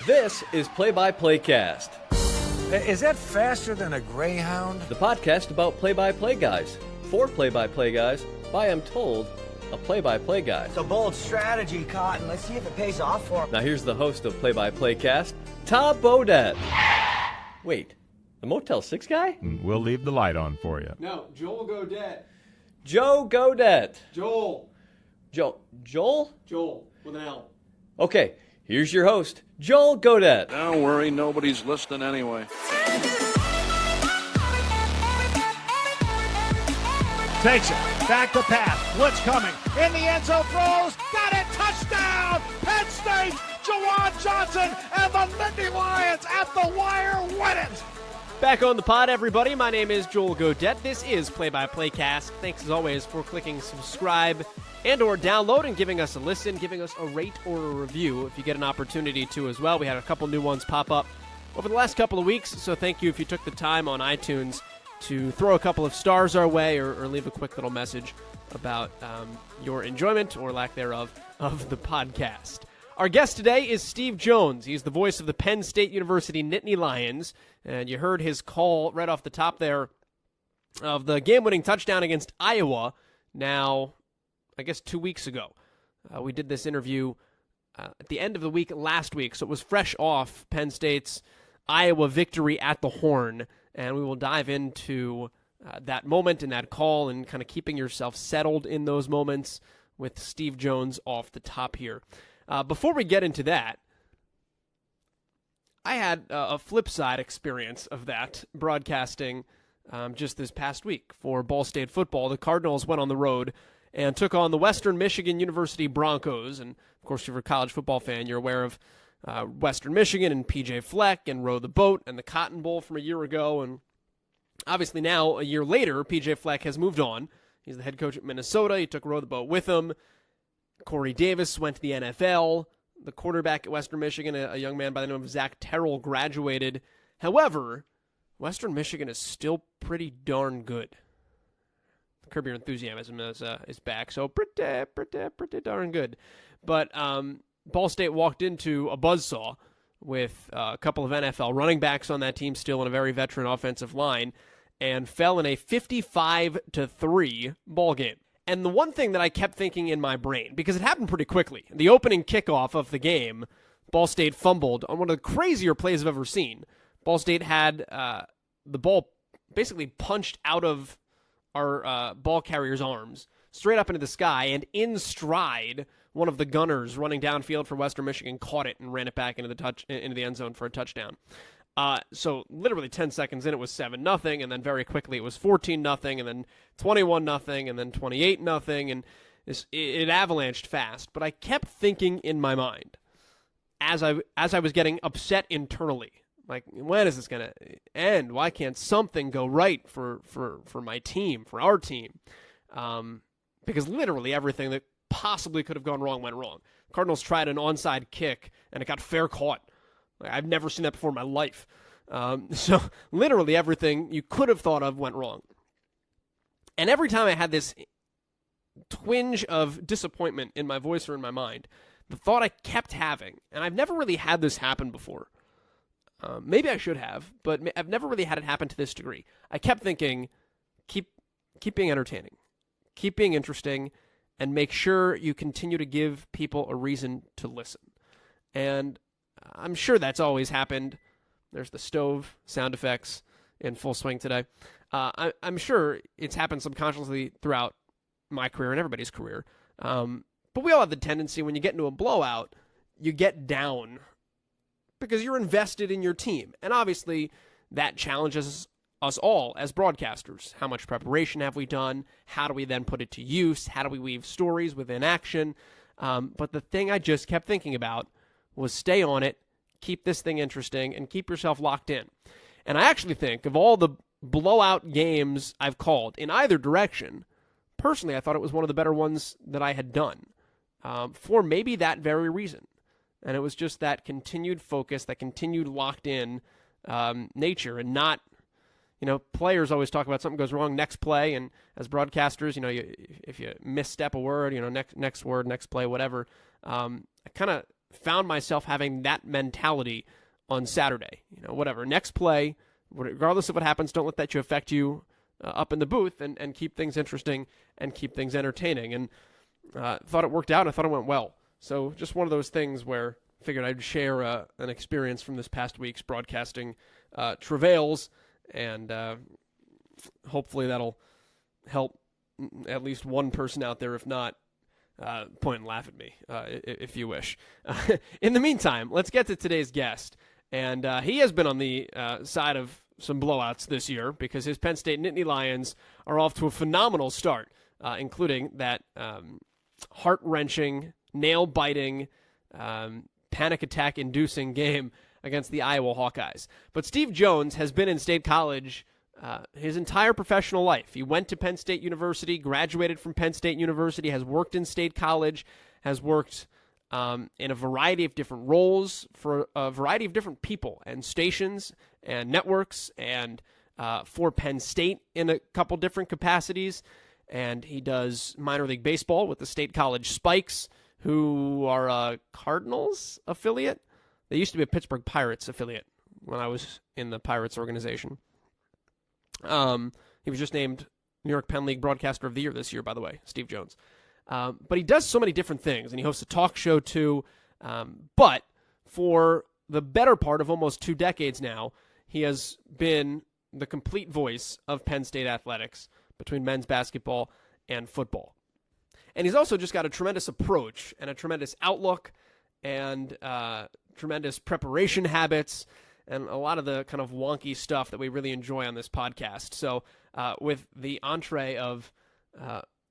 This is Play-by-Playcast, Is that faster than a Greyhound? the podcast about play-by-play guys, for play-by-play guys, by, I'm told, a play-by-play guy. It's a bold strategy, Cotton. Let's see if it pays off for him. Now here's the host of Play-by-Playcast, Tom Bodett. Wait, the Motel 6 guy? We'll leave the light on for you. No, Joel Godet. Joe Godet. Joel Joel? with an L. Okay, here's your host, Joel Godet. Don't worry, nobody's listening anyway. Takes it. Back to pass. Blitz coming. In the end zone throws. Got it. Touchdown. Penn State. Jawan Johnson and the Nittany Lions at the wire win it. Back on the pod, everybody. My name is Joel Godet. This is Play-by-Playcast. Thanks, as always, for clicking subscribe and or download and giving us a listen, giving us a rate or a review if you get an opportunity to as well. We had a couple new ones pop up over the last couple of weeks, so thank you if you took the time on iTunes to throw a couple of stars our way or leave a quick little message about your enjoyment or lack thereof of the podcast. Our guest today is Steve Jones. He's the voice of the Penn State University Nittany Lions, and you heard his call right off the top there of the game-winning touchdown against Iowa now, I guess, 2 weeks ago. We did this interview at the end of the week last week, so it was fresh off Penn State's Iowa victory at the Horn, and we will dive into that moment and that call and kind of keeping yourself settled in those moments with Steve Jones off the top here. Before we get into that, I had a flip side experience of that broadcasting just this past week for Ball State football. The Cardinals went on the road and took on the Western Michigan University Broncos. And, of course, if you're a college football fan, you're aware of Western Michigan and P.J. Fleck and Row the Boat and the Cotton Bowl from a year ago. And obviously now, a year later, P.J. Fleck has moved on. He's the head coach at Minnesota. He took Row the Boat with him. Corey Davis went to the NFL. The quarterback at Western Michigan, a young man by the name of Zach Terrell, graduated. However, Western Michigan is still pretty darn good. Curb Your Enthusiasm is back, so pretty darn good. But Ball State walked into a buzzsaw with a couple of NFL running backs on that team still in a very veteran offensive line and fell in a 55-3 ball game. And the one thing that I kept thinking in my brain, because it happened pretty quickly, the opening kickoff of the game, Ball State fumbled on one of the crazier plays I've ever seen. Ball State had the ball basically punched out of our ball carrier's arms, straight up into the sky, and in stride, one of the gunners running downfield for Western Michigan caught it and ran it back into the end zone for a touchdown. So literally 10 seconds in, it was 7-0, and then very quickly it was 14-0, and then 21-0, and then 28-0, and it avalanched fast. But I kept thinking in my mind, as I was getting upset internally, like, when is this going to end? Why can't something go right for my team, for our team? Because literally everything that possibly could have gone wrong went wrong. Cardinals tried an onside kick, and it got fair caught. I've never seen that before in my life. So literally everything you could have thought of went wrong. And every time I had this twinge of disappointment in my voice or in my mind, the thought I kept having, and I've never really had this happen before. Maybe I should have, but I've never really had it happen to this degree. I kept thinking, keep being entertaining, keep being interesting, and make sure you continue to give people a reason to listen. And I'm sure that's always happened. There's the stove sound effects in full swing today. I'm sure it's happened subconsciously throughout my career and everybody's career. But we all have the tendency when you get into a blowout, you get down because you're invested in your team. And obviously that challenges us all as broadcasters. How much preparation have we done? How do we then put it to use? How do we weave stories within action? But the thing I just kept thinking about was stay on it, keep this thing interesting, and keep yourself locked in. And I actually think of all the blowout games I've called in either direction, personally I thought it was one of the better ones that I had done for maybe that very reason. And it was just that continued focus, that continued locked in nature, and not, players always talk about something goes wrong, next play, and as broadcasters, if you misstep a word, next word, next play, whatever, I kind of found myself having that mentality on Saturday. Whatever, next play, regardless of what happens, don't let that affect you up in the booth, and keep things interesting and keep things entertaining. And thought it worked out, and I thought it went well. So just one of those things where I figured I'd share an experience from this past week's broadcasting travails, and hopefully that'll help at least one person out there. If not, point and laugh at me if you wish. In the meantime, let's get to today's guest. And he has been on the side of some blowouts this year because his Penn State Nittany Lions are off to a phenomenal start, including that heart-wrenching, nail-biting, panic attack-inducing game against the Iowa Hawkeyes. But Steve Jones has been in State College his entire professional life. He went to Penn State University, graduated from Penn State University, has worked in State College, has worked in a variety of different roles for a variety of different people and stations and networks, and for Penn State in a couple different capacities. And he does minor league baseball with the State College Spikes, who are a Cardinals affiliate. They used to be a Pittsburgh Pirates affiliate when I was in the Pirates organization. He was just named New York Penn League Broadcaster of the Year this year, by the way, Steve Jones. But he does so many different things, and he hosts a talk show too. But for the better part of almost 2 decades now, he has been the complete voice of Penn State athletics between men's basketball and football. And he's also just got a tremendous approach and a tremendous outlook and tremendous preparation habits and a lot of the kind of wonky stuff that we really enjoy on this podcast. So with the entree of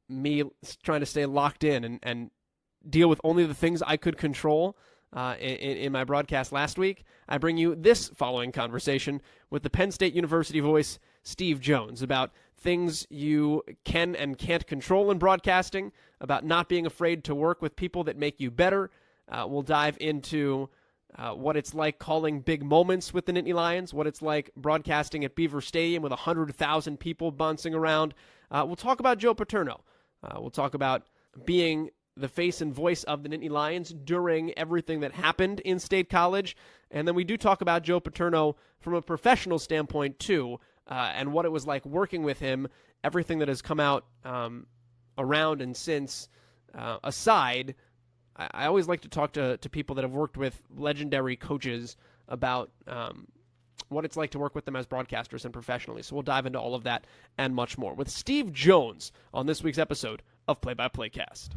me trying to stay locked in and deal with only the things I could control in my broadcast last week, I bring you this following conversation with the Penn State University voice, Steve Jones, about things you can and can't control in broadcasting, about not being afraid to work with people that make you better. We'll dive into what it's like calling big moments with the Nittany Lions, what it's like broadcasting at Beaver Stadium with 100,000 people bouncing around. We'll talk about Joe Paterno. We'll talk about being the face and voice of the Nittany Lions during everything that happened in State College. And then we do talk about Joe Paterno from a professional standpoint, too, and what it was like working with him, everything that has come out around and since aside. I always like to talk to people that have worked with legendary coaches about what it's like to work with them as broadcasters and professionally. So we'll dive into all of that and much more with Steve Jones on this week's episode of Play-by-Playcast.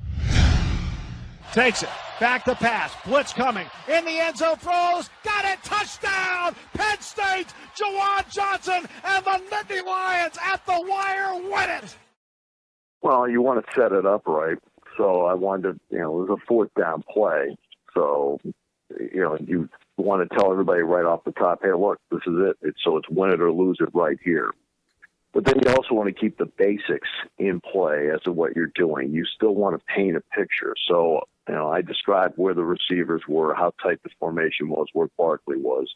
Takes it. Back to pass. Blitz coming. In the end zone. Throws. Got it. Touchdown. Penn State. Juwan Johnson and the Nittany Lions at the wire win it. Well, you want to set it up right. So I wanted to, it was a 4th down play. So, you want to tell everybody right off the top, hey, look, this is it. It's win it or lose it right here. But then you also want to keep the basics in play as to what you're doing. You still want to paint a picture. So, I described where the receivers were, how tight the formation was, where Barkley was.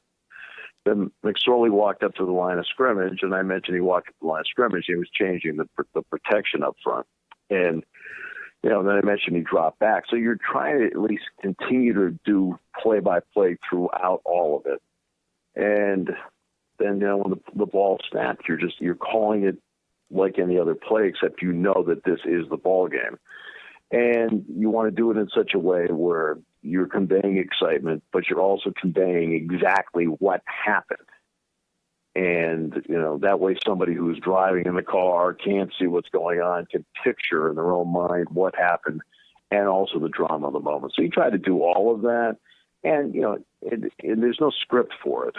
Then McSorley walked up to the line of scrimmage, and I mentioned he walked up to the line of scrimmage. He was changing the protection up front. And, then I mentioned he dropped back. So you're trying to at least continue to do play-by-play throughout all of it. And then, when the ball snapped, you're calling it like any other play, except you know that this is the ball game. And you want to do it in such a way where you're conveying excitement, but you're also conveying exactly what happened. And, that way somebody who's driving in the car can't see what's going on, can picture in their own mind what happened and also the drama of the moment. So you try to do all of that. And, there's no script for it.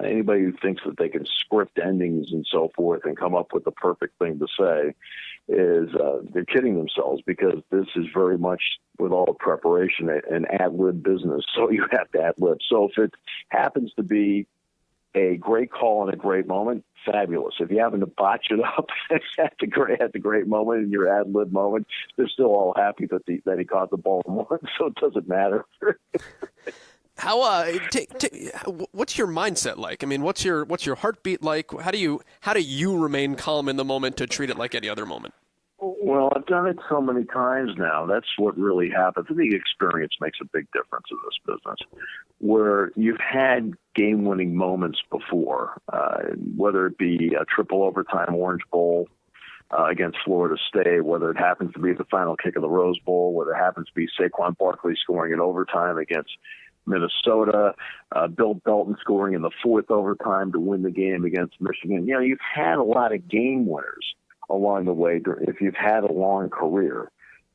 Anybody who thinks that they can script endings and so forth and come up with the perfect thing to say is they're kidding themselves, because this is very much, with all the preparation, an ad-lib business. So you have to ad-lib. So if it happens to be a great call and a great moment, fabulous. If you happen to botch it up at the great moment in your ad-lib moment, they're still all happy that he caught the ball and won, so it doesn't matter. How what's your mindset like? I mean, what's your heartbeat like? How do you remain calm in the moment to treat it like any other moment? Well, Well, I've done it so many times now. That's what really happens. I think experience makes a big difference in this business, where you've had game-winning moments before, whether it be a triple overtime Orange Bowl against Florida State, whether it happens to be the final kick of the Rose Bowl, whether it happens to be Saquon Barkley scoring in overtime against Minnesota, Bill Belton scoring in the fourth overtime to win the game against Michigan. You know, you've had a lot of game winners along the way if you've had a long career.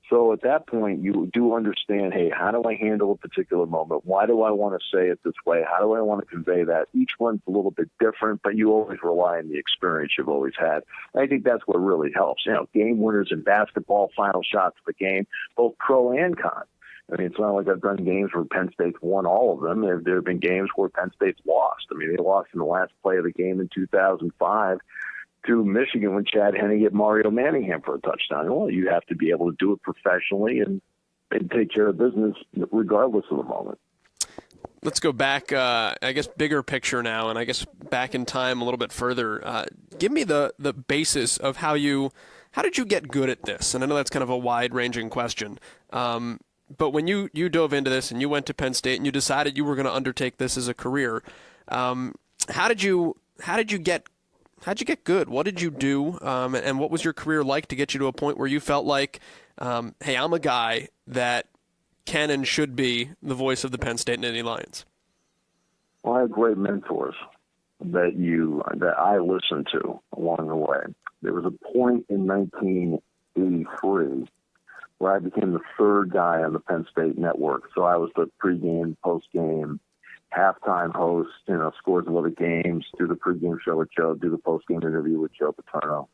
So at that point, you do understand, hey, how do I handle a particular moment? Why do I want to say it this way? How do I want to convey that? Each one's a little bit different, but you always rely on the experience you've always had. And I think that's what really helps. You know, game winners in basketball, final shots of the game, both pro and con. I mean, it's not like I've done games where Penn State's won all of them. There have been games where Penn State's lost. I mean, they lost in the last play of the game in 2005 to Michigan when Chad Henne hit Mario Manningham for a touchdown. Well, you have to be able to do it professionally and take care of business regardless of the moment. Let's go back, I guess, bigger picture now, and I guess back in time a little bit further. Give me the basis of how did you get good at this? And I know that's kind of a wide-ranging question. But when you dove into this and you went to Penn State and you decided you were going to undertake this as a career, how did you get good? What did you do? And what was your career like to get you to a point where you felt like, hey, I'm a guy that can and should be the voice of the Penn State Nittany Lions? Well, I had great mentors that I listened to along the way. There was a point in 1983 where I became the third guy on the Penn State network. So I was the pregame, postgame, halftime host, scores of other games, do the pregame show with Joe, do the postgame interview with Joe Paterno.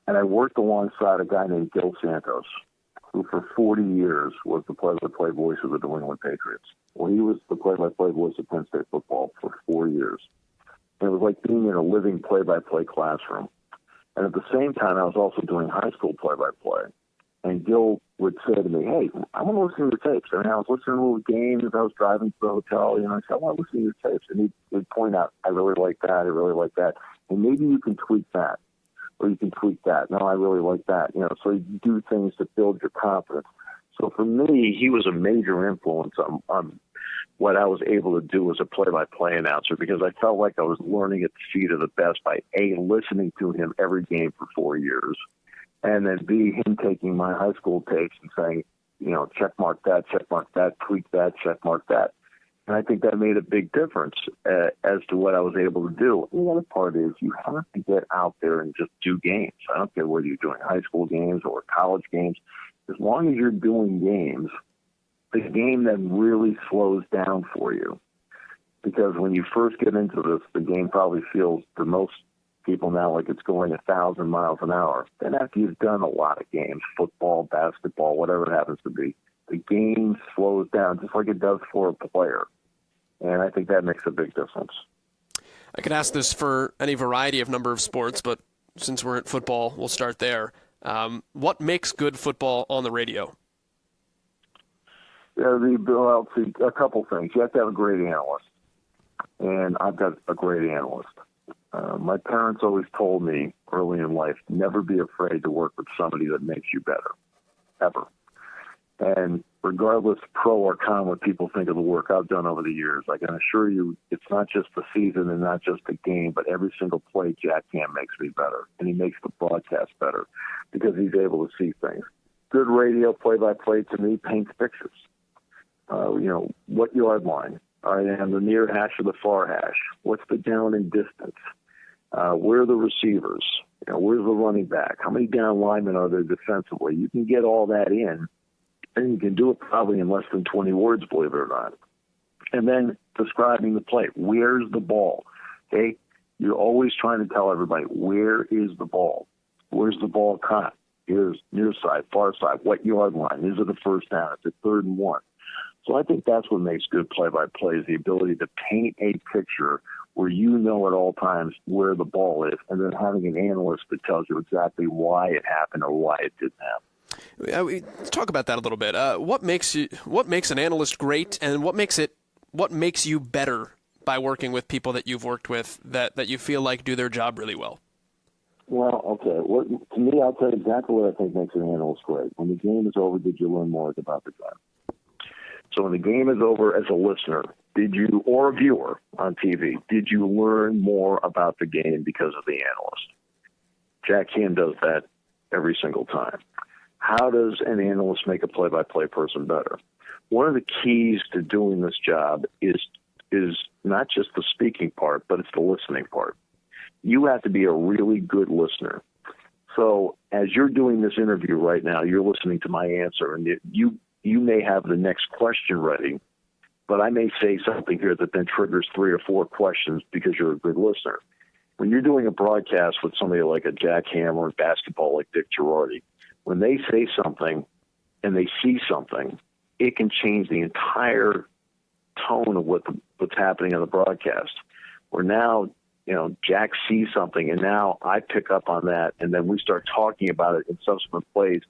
And I worked alongside a guy named Gil Santos, who for 40 years was the play-by-play voice of the New England Patriots. Well, he was the play-by-play voice of Penn State football for 4 years. And it was like being in a living play-by-play classroom. And at the same time, I was also doing high school play-by-play. And Gil would say to me, hey, I want to listen to your tapes. I mean, I was listening to little games as I was driving to the hotel. I said, I want to listen to your tapes. And he'd point out, I really like that. I really like that. And maybe you can tweak that. Or you can tweak that. No, I really like that. So you do things to build your confidence. So for me, he was a major influence on what I was able to do as a play-by-play announcer, because I felt like I was learning at the feet of the best by A, listening to him every game for 4 years, and then B, him taking my high school tapes and saying, check mark that, tweak that, check mark that. And I think that made a big difference as to what I was able to do. And the other part is you have to get out there and just do games. I don't care whether you're doing high school games or college games. As long as you're doing games, the game then really slows down for you. Because when you first get into this, the game probably feels to most people now like it's going 1,000 miles an hour. Then after you've done a lot of games, football, basketball, whatever it happens to be, the game slows down just like it does for a player. And I think that makes a big difference. I could ask this for any variety of number of sports, but since we're at football, we'll start there. What makes good football on the radio? Yeah, a couple things. You have to have a great analyst, and I've got a great analyst. My parents always told me early in life, never be afraid to work with somebody that makes you better, ever. And regardless, pro or con, what people think of the work I've done over the years, I can assure you it's not just the season and not just the game, but every single play Jack Cam makes me better, and he makes the broadcast better because he's able to see things. Good radio play-by-play to me paints pictures. What yard line? Are they on the near hash or the far hash? What's the down and distance? Where are the receivers? Where's the running back? How many down linemen are there defensively? You can get all that in, and you can do it probably in less than 20 words, believe it or not. And then describing the play. Where's the ball? Okay? You're always trying to tell everybody, where is the ball? Where's the ball caught? Here's near side, far side. What yard line? Is it a first down? Is it 3rd and 1? So I think that's what makes good play-by-play is the ability to paint a picture where you know at all times where the ball is, and then having an analyst that tells you exactly why it happened or why it didn't happen. Let's talk about that a little bit. What makes an analyst great, and what makes you better by working with people that you've worked with that you feel like do their job really well? Well, okay. To me, I'll tell you exactly what I think makes an analyst great. When the game is over, did you learn more about the game? So when the game is over, as a listener, or a viewer on TV, did you learn more about the game because of the analyst? Jack Ham does that every single time. How does an analyst make a play-by-play person better? One of the keys to doing this job is not just the speaking part, but it's the listening part. You have to be a really good listener. So as you're doing this interview right now, you're listening to my answer, and you may have the next question ready, but I may say something here that then triggers 3 or 4 questions because you're a good listener. When you're doing a broadcast with somebody like a Jack Ham or in basketball like Dick Girardi, when they say something and they see something, it can change the entire tone of what's happening on the broadcast. Where now, Jack sees something, and now I pick up on that, and then we start talking about it in subsequent plays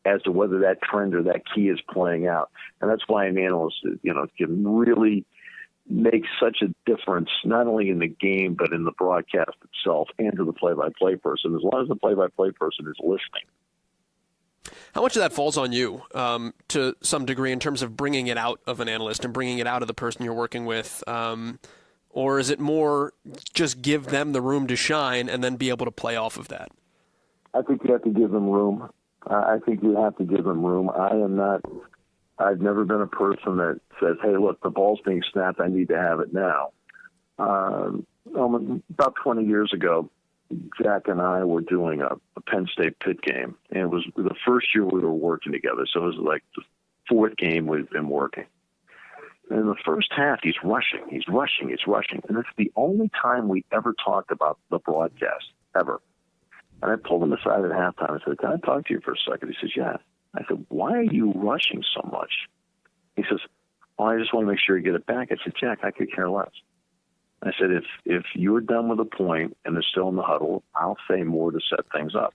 as to whether that trend or that key is playing out. And that's why an analyst, can really make such a difference, not only in the game, but in the broadcast itself and to the play-by-play person, as long as the play-by-play person is listening. How much of that falls on you to some degree in terms of bringing it out of an analyst and bringing it out of the person you're working with? Or is it more just give them the room to shine and then be able to play off of that? I think you have to give them room. I've never been a person that says, hey, look, the ball's being snapped, I need to have it now. About 20 years ago, Jack and I were doing a Penn State Pitt game, and it was the first year we were working together, so it was like the 4th game we've been working. And in the first half, he's rushing, and it's the only time we ever talked about the broadcast, ever. And I pulled him aside at halftime and said, can I talk to you for a second? He says, yeah. I said, why are you rushing so much? He says, I just want to make sure you get it back. I said, Jack, I could care less. I said, if you're done with a point and they're still in the huddle, I'll say more to set things up.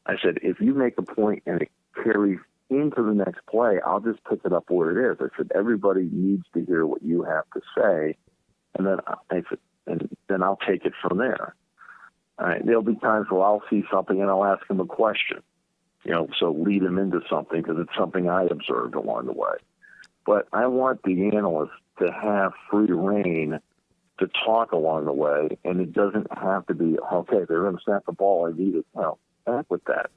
I said, if you make a point and it carries into the next play, I'll just pick it up where it is. I said, everybody needs to hear what you have to say, and then I'll take it from there. All right, there'll be times where I'll see something and I'll ask him a question, so lead him into something because it's something I observed along the way. But I want the analyst to have free reign to talk along the way, and it doesn't have to be, okay, they're going to snap the ball, I need it. Back with that.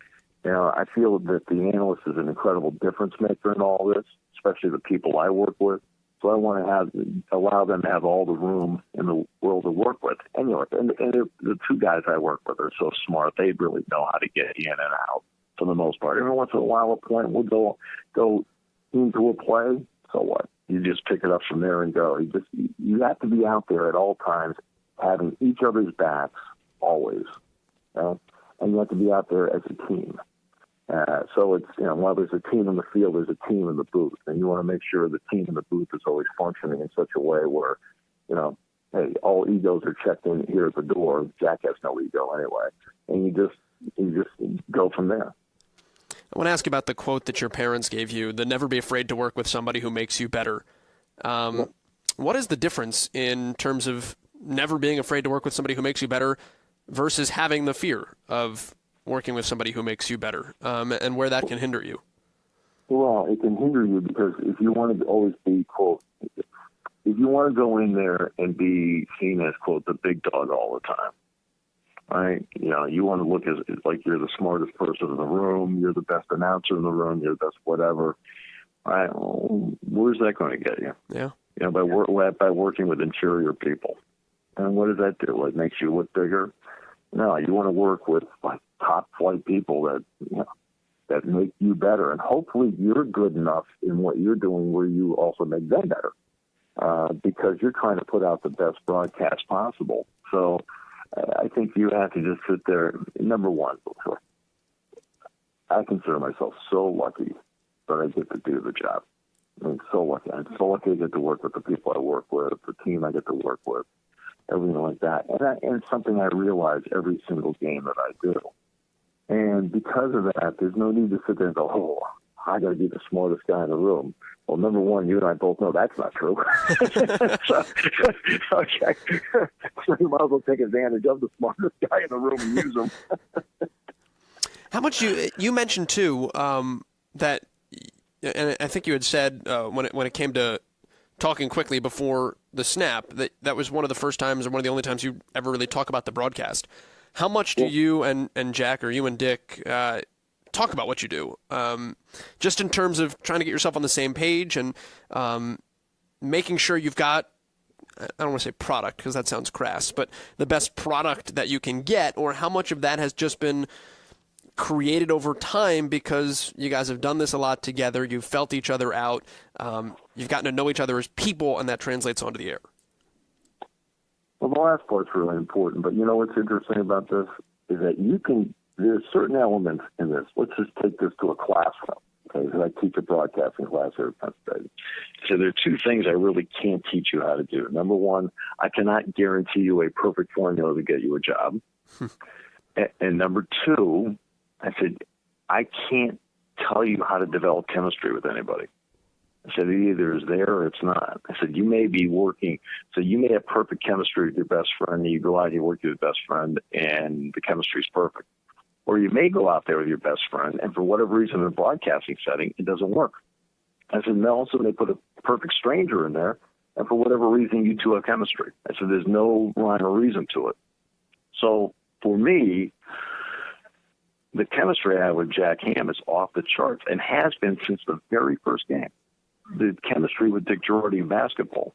I feel that the analyst is an incredible difference maker in all this, especially the people I work with. So I want to allow them to have all the room in the world to work with. And the 2 guys I work with are so smart; they really know how to get in and out for the most part. Every once in a while, a point will go into a play. So what? You just pick it up from there and go. You have to be out there at all times, having each other's backs always, and you have to be out there as a team. So it's, while there's a team in the field, there's a team in the booth, and you want to make sure the team in the booth is always functioning in such a way where, hey, all egos are checked in here at the door. Jack has no ego anyway, and you just go from there. I want to ask you about the quote that your parents gave you, the never be afraid to work with somebody who makes you better. What is the difference in terms of never being afraid to work with somebody who makes you better versus having the fear of working with somebody who makes you better, and where that can hinder you? Well, it can hinder you because if you want to always be, quote, if you want to go in there and be seen as, quote, the big dog all the time, right? You want to look as like you're the smartest person in the room, you're the best announcer in the room, you're the best whatever. Right? Well, where's that going to get you? Yeah. By working with inferior people. And what does that do? It makes you look bigger? No, you want to work with top flight people that make you better, and hopefully you're good enough in what you're doing where you also make them better, because you're trying to put out the best broadcast possible. So I think you have to just sit there. Number one, I consider myself so lucky that I get to do the job. So lucky. I'm so lucky I get to work with the people I work with, the team I get to work with, everything like that. And it's something I realize every single game that I do. And because of that, there's no need to sit there and go, I got to be the smartest guy in the room. Well, number one, you and I both know that's not true. Okay. So you might as well take advantage of the smartest guy in the room and use him. How much you mentioned too that, and I think you had said when it came to talking quickly before the snap that was one of the first times or one of the only times you ever really talk about the broadcast. How much do you and Jack, or you and Dick, talk about what you do, just in terms of trying to get yourself on the same page and making sure you've got, I don't want to say product because that sounds crass, but the best product that you can get, or how much of that has just been created over time because you guys have done this a lot together, you've felt each other out, you've gotten to know each other as people, and that translates onto the air? Well, the last part's really important, but you know what's interesting about this is that there's certain elements in this. Let's just take this to a classroom, okay? Because I teach a broadcasting class here at Penn State. So there are two things I really can't teach you how to do. Number one, I cannot guarantee you a perfect formula to get you a job. And number two, I said, I can't tell you how to develop chemistry with anybody. I said, it either is there or it's not. I said, you may be working, so you may have perfect chemistry with your best friend, and you go out and you work with your best friend, and the chemistry is perfect. Or you may go out there with your best friend, and for whatever reason in a broadcasting setting, it doesn't work. I said, no, also they put a perfect stranger in there, and for whatever reason, you two have chemistry. I said, there's no rhyme or reason to it. So for me, the chemistry I have with Jack Ham is off the charts and has been since the very first game. The chemistry with Dick Girardi in basketball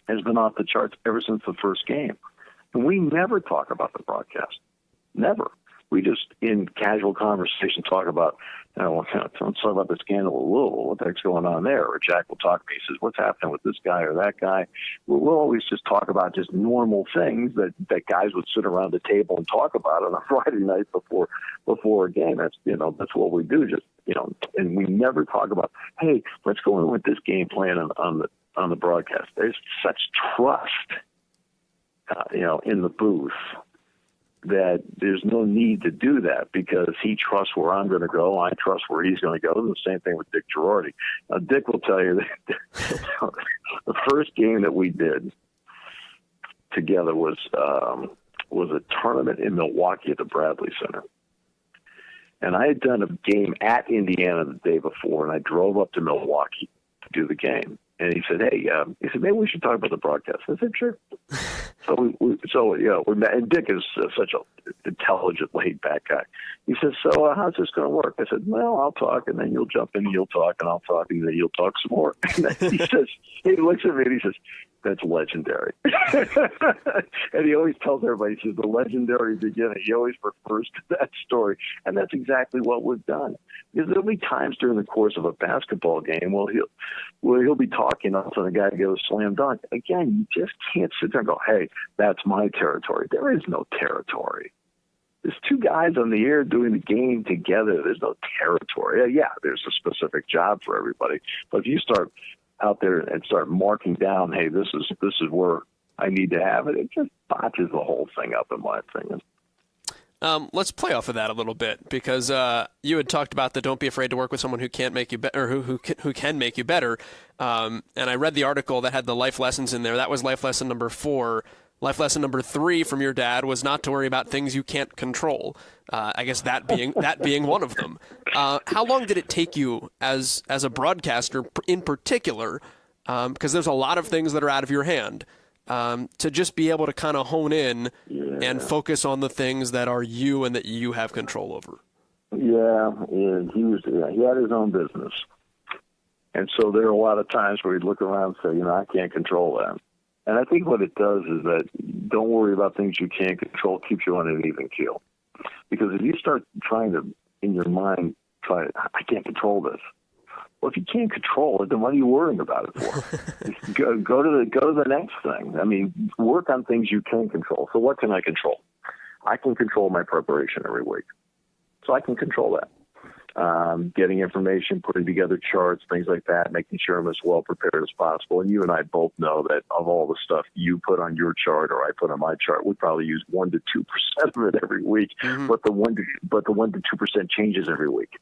has been off the charts ever since the first game. And we never talk about the broadcast. Never. We just, in casual conversation, talk about, let's talk about the scandal of Louisville. What the heck's going on there? Or Jack will talk to me. He says, what's happening with this guy or that guy? We'll always just talk about just normal things that guys would sit around the table and talk about on a Friday night before a game. That's what we do. And we never talk about, hey, let's go in with this game plan on the broadcast. There's such trust, in the booth, that there's no need to do that because he trusts where I'm going to go. I trust where he's going to go. And the same thing with Dick Girardi. Now, Dick will tell you that the first game that we did together was a tournament in Milwaukee at the Bradley Center. And I had done a game at Indiana the day before, and I drove up to Milwaukee to do the game. And he said, hey, maybe we should talk about the broadcast. I said, sure. And Dick is such an intelligent, laid-back guy. He says, so how's this going to work? I said, well, I'll talk, and then you'll jump in, and you'll talk, and I'll talk, and then you'll talk some more. And then he looks at me, and he says, that's legendary. And he always tells everybody, he says, the legendary beginning. He always refers to that story. And that's exactly what we've done. Because there'll be times during the course of a basketball game, he'll be talking, and the guy goes slam dunk. Again, you just can't sit there and go, hey, that's my territory. There is no territory. There's two guys on the air doing the game together. There's no territory. Yeah, there's a specific job for everybody. But if you start out there and start marking down, hey, this is where I need to have it, it just botches the whole thing up, in my opinion. Let's play off of that a little bit because you had talked about the don't be afraid to work with someone who can't make you better, or who can make you better. And I read the article that had the life lessons in there. That was life lesson number 4. Life lesson number 3 from your dad was not to worry about things you can't control. I guess that being one of them. How long did it take you as a broadcaster in particular, because there's a lot of things that are out of your hand, to just be able to kind of hone in and focus on the things that are you and that you have control over? Yeah, he had his own business. And so there are a lot of times where he'd look around and say, I can't control that. And I think what it does is that don't worry about things you can't control, keeps you on an even keel. Because if you start trying to, in your mind, I can't control this. Well, if you can't control it, then what are you worrying about it for? go to the next thing. I mean, work on things you can control. So what can I control? I can control my preparation every week. So I can control that. Getting information, putting together charts, things like that, making sure I'm as well prepared as possible. And you and I both know that of all the stuff you put on your chart or I put on my chart, we probably use 1 to 2% of it every week. Mm-hmm. But the 1 to 2% changes every week.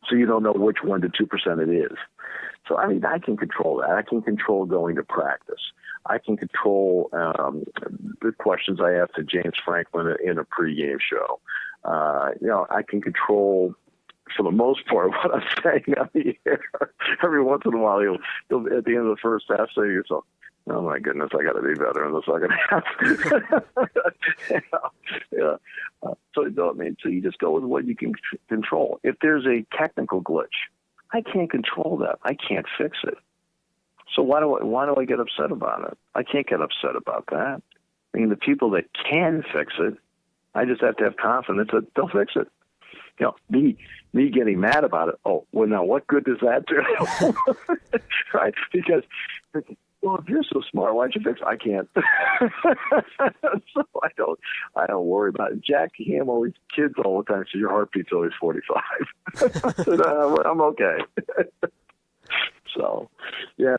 So you don't know which 1% to 2% it is. So, I mean, I can control that. I can control going to practice. I can control the questions I ask to James Franklin in a pregame show. I can control, for the most part, what I'm saying on the air. Every once in a while, he'll at the end of the first half say to yourself, "Oh my goodness, I got to be better in the second half." So you just go with what you can control. If there's a technical glitch, I can't control that. I can't fix it. So why do I get upset about it? I can't get upset about that. I mean, the people that can fix it, I just have to have confidence that they'll fix it. Me getting mad about it. Oh, well, now what good does that do? Right? Because, well, if you're so smart, why'd you fix it? I can't. So I don't worry about it. Jack Ham always kids all the time says your heartbeat's always 45. I'm okay. So, yeah,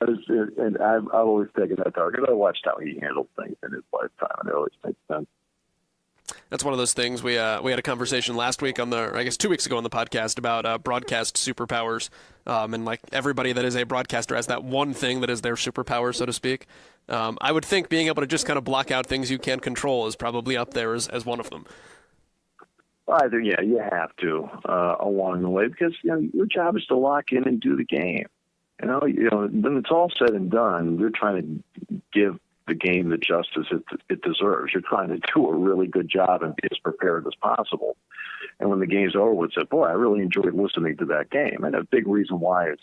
and I've always taken that target. I watched how he handled things in his lifetime, and it always makes sense. That's one of those things. We had a conversation last week 2 weeks ago on the podcast about broadcast superpowers, and like everybody that is a broadcaster has that one thing that is their superpower, so to speak. I would think being able to just kind of block out things you can't control is probably up there as one of them. Either, yeah, you have to along the way, because your job is to lock in and do the game. When it's all said and done, you're trying to give the game the justice it deserves. You're trying to do a really good job and be as prepared as possible. And when the game's over, we'd say, boy, I really enjoyed listening to that game. And a big reason why is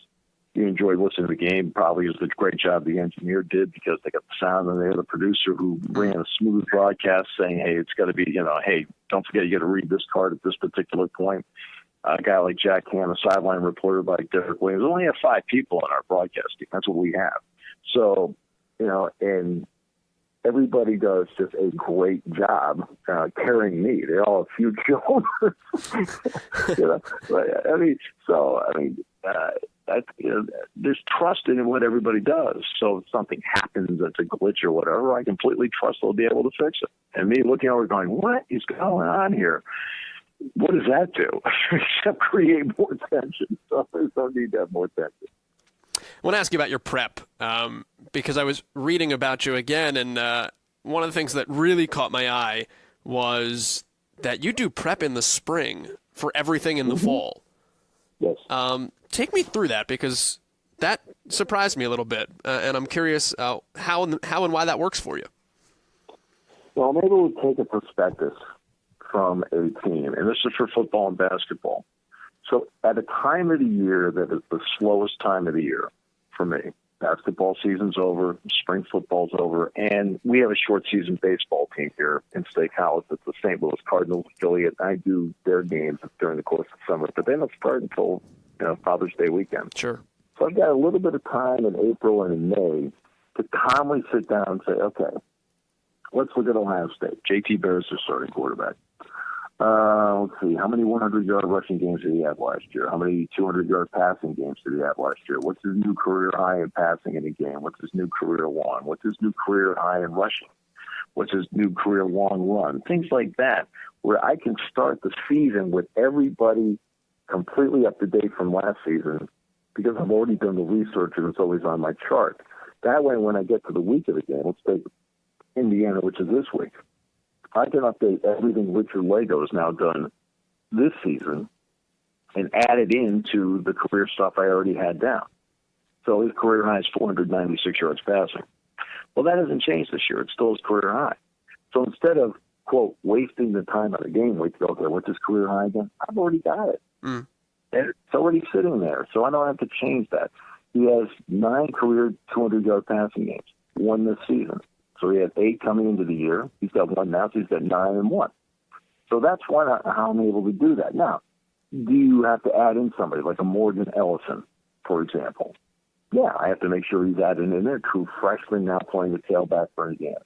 you enjoyed listening to the game probably is the great job the engineer did, because they got the sound, and they had the producer who ran a smooth broadcast saying, hey, it's got to be, hey, don't forget you got to read this card at this particular point. A guy like Jack Ham, a sideline reporter like Derek Williams. We only have 5 people on our broadcast team. That's what we have. So, and everybody does just a great job carrying me. They all have huge shoulders. There's trust in what everybody does. So if something happens that's a glitch or whatever, I completely trust they'll be able to fix it. And me looking over going, what is going on here? What does that do? Except create more tension. So there's no need to have more tension. I want to ask you about your prep, because I was reading about you again, and one of the things that really caught my eye was that you do prep in the spring for everything in the fall. Yes. Take me through that, because that surprised me a little bit, and I'm curious how and why that works for you. Well, maybe we'll take a perspective from a team, and this is for football and basketball. So at a time of the year that is the slowest time of the year for me, basketball season's over, spring football's over, and we have a short season baseball team here in State College. It's the St. Louis Cardinals affiliate. I do their games during the course of summer, but they don't start until Father's Day weekend. Sure. So I've got a little bit of time in April and in May to calmly sit down and say, okay, let's look at Ohio State. JT Barrett's their starting quarterback. Let's see, how many 100-yard rushing games did he have last year? How many 200-yard passing games did he have last year? What's his new career high in passing in a game? What's his new career long? What's his new career high in rushing? What's his new career long run? Things like that, where I can start the season with everybody completely up to date from last season, because I've already done the research and it's always on my chart. That way, when I get to the week of the game, let's take Indiana, which is this week, I can update everything Richard Lego's now done this season and add it into the career stuff I already had down. So his career high is 496 yards passing. Well, that hasn't changed this year. It's still his career high. So instead of, quote, wasting the time on the game, we go, okay, what's his career high again? I've already got it. And it's already sitting there, so I don't have to change that. He has 9 career 200-yard passing games, 1 this season. So he had 8 coming into the year. He's got 1 now, so he's got 9 and 1. So that's how I'm able to do that. Now, do you have to add in somebody like a Morgan Ellison, for example? Yeah, I have to make sure he's added in there. True freshman now playing the tailback for Indiana.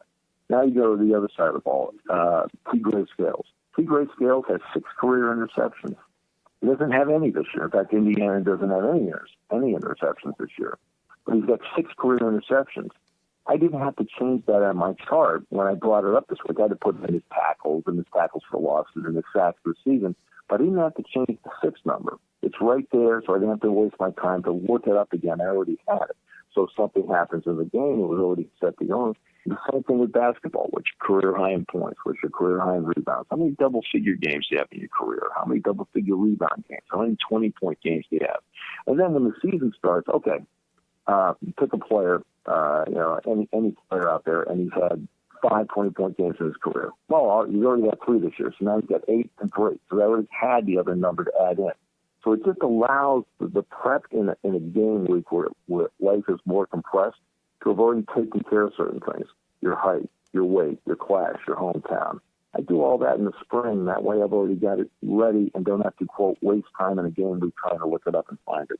Now you go to the other side of the ball. T. Gray Scales. T. Gray Scales has 6 career interceptions. He doesn't have any this year. In fact, Indiana doesn't have any interceptions this year. But he's got 6 career interceptions. I didn't have to change that on my chart when I brought it up this week. I had to put in his tackles and his tackles for losses and his sacks for the season. But I didn't have to change the 6 number. It's right there, so I didn't have to waste my time to look it up again. I already had it. So if something happens in the game, it was already set to go. The same thing with basketball, which career high in points, which are career high in rebounds. How many double-figure games do you have in your career? How many double-figure rebound games? How many 20-point games do you have? And then when the season starts, okay, pick a player, any player out there, and he's had 5 20-point games in his career. Well, he's already got 3 this year, so now he's got 8 and 3. So they already had the other number to add in. So it just allows the prep in a game week where life is more compressed to have already taken care of certain things. Your height, your weight, your class, your hometown. I do all that in the spring. That way I've already got it ready and don't have to, quote, waste time in a game week trying to look it up and find it.